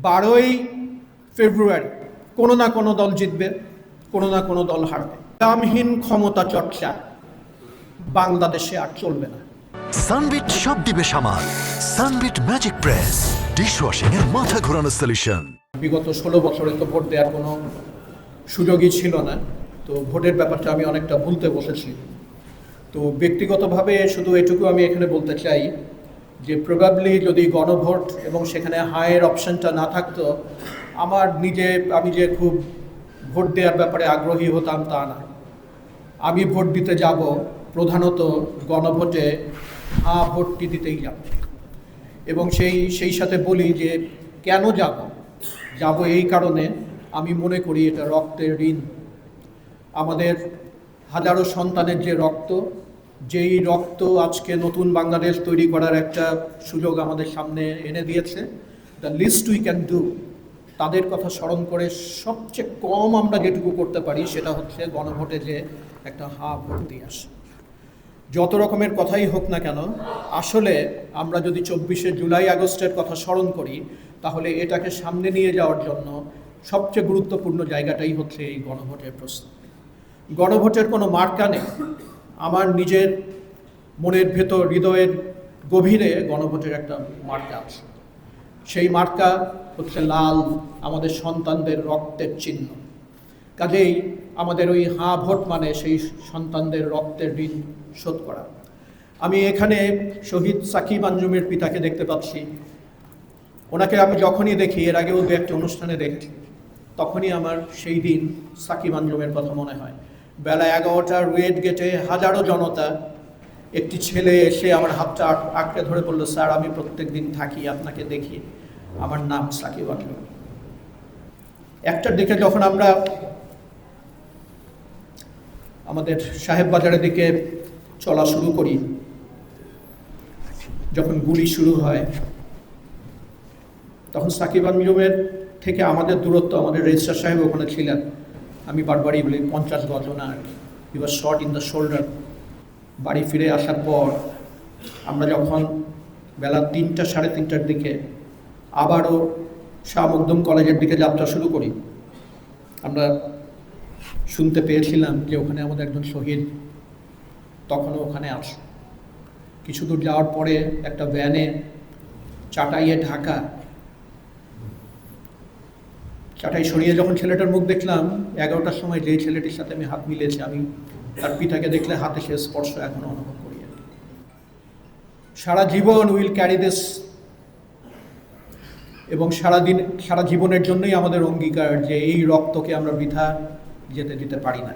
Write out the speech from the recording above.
12 ফেব্রুয়ারি কোনো না কোনো দল জিতবে, কোনো না কোনো দল হারবে। দামহীন ক্ষমতা চর্চা বাংলাদেশে আর চলবে না। সানবিট সব দিবে সামাল। সানবিট ম্যাজিক প্রেস ডিশওয়াশিং এর মাথা ঘোরানো সলিউশন। বিগত 16 বছরে তো ভোট দেওয়ার কোনো সুযোগই ছিল না, তো ভোটের ব্যাপারটা আমি অনেকটা ভুলতে বসেছি। তো ব্যক্তিগতভাবে শুধু এটুকু আমি এখানে বলতে চাই যে প্রবাবলি যদি গণভোট এবং সেখানে হায়ের অপশনটা না থাকতো, আমি যে খুব ভোট দেওয়ার ব্যাপারে আগ্রহী হতাম তা না। আমি ভোট দিতে যাব প্রধানত গণভোটে ভোটটি দিতেই যাব, এবং সেই সাথে বলি যে কেন যাব এই কারণে আমি মনে করি এটা রক্তের ঋণ। আমাদের হাজারো সন্তানের যে রক্ত, যেই রক্ত আজকে নতুন বাংলাদেশ তৈরি করার একটা সুযোগ আমাদের সামনে এনে দিয়েছে, the list we can do, তাদের কথা স্মরণ করে সবচেয়ে কম আমরা যেটুকু করতে পারি সেটা হচ্ছে গণভোটে যে একটা ভোট দিয়ে আসে। যত রকমের কথাই হোক না কেন, আসলে আমরা যদি 24শে জুলাই আগস্টের কথা স্মরণ করি, তাহলে এটাকে সামনে নিয়ে যাওয়ার জন্য সবচেয়ে গুরুত্বপূর্ণ জায়গাটাই হচ্ছে এই গণভোটের প্রশ্ন। গণভোটের কোনো মার্কা নেই, আমার নিজের মনের ভেতর, হৃদয়ের গভীরে গণভোটের একটা মার্কা আছে। সেই মার্কা হচ্ছে লাল, আমাদের সন্তানদের রক্তের চিহ্ন। কাজেই আমাদের ওই ভোট মানে সেই সন্তানদের রক্তের ঋণ শোধ করা। আমি এখানে শহীদ সাকিব আঞ্জুমের পিতাকে দেখতে পাচ্ছি। ওনাকে আমি যখনই দেখি, এর আগেও দু একটা অনুষ্ঠানে দেখেছি, তখনই আমার সেই দিন সাকিব আঞ্জুমের কথা মনে হয়। বেলা 11টার ওয়েট গেটে হাজারো জনতা, একটি ছেলে এসে আমার হাতটা আঁকড়ে ধরে বলল, স্যার আমি প্রত্যেক দিন থাকি, আপনাকে দেখি, আমার নাম সাকিব আঞ্জুম। একটার দিকে যখন আমরা আমাদের সাহেব বাজারের দিকে চলা শুরু করি, যখন গুলি শুরু হয়, তখন সাকিব আঞ্জুমের থেকে আমাদের দূরত্ব, আমাদের রেজিস্ট্রার সাহেব ওখানে ছিলেন, আমি বারবারই বলি 50 গজ না আর কি। হি ওয়াজ শট ইন দ্য শোল্ডার। বাড়ি ফিরে আসার পর আমরা যখন বেলা 3টা সাড়ে 3টার দিকে আবারও শাহ মখদুম কলেজের দিকে যাত্রা শুরু করি, আমরা শুনতে পেয়েছিলাম যে ওখানে আমাদের একজন শহীদ তখনও ওখানে আছে। কিছু দূর যাওয়ার পরে একটা ভ্যানে চাটাইয়ে ঢাকা, চাটাই সরিয়ে যখন ছেলেটার মুখ দেখলাম 11টার সময়, যেই ছেলেটির সাথে আমি হাত মিলিয়েছি, আমি তার পিতাকে দেখলে হাতে সে স্পর্শ এখনো অনুভব করি। সারা জীবন উইল ক্যারি দিস, এবং সারা জীবনের জন্যই আমাদের অঙ্গীকার যে এই রক্তকে আমরা বৃথা যেতে দিতে পারি না।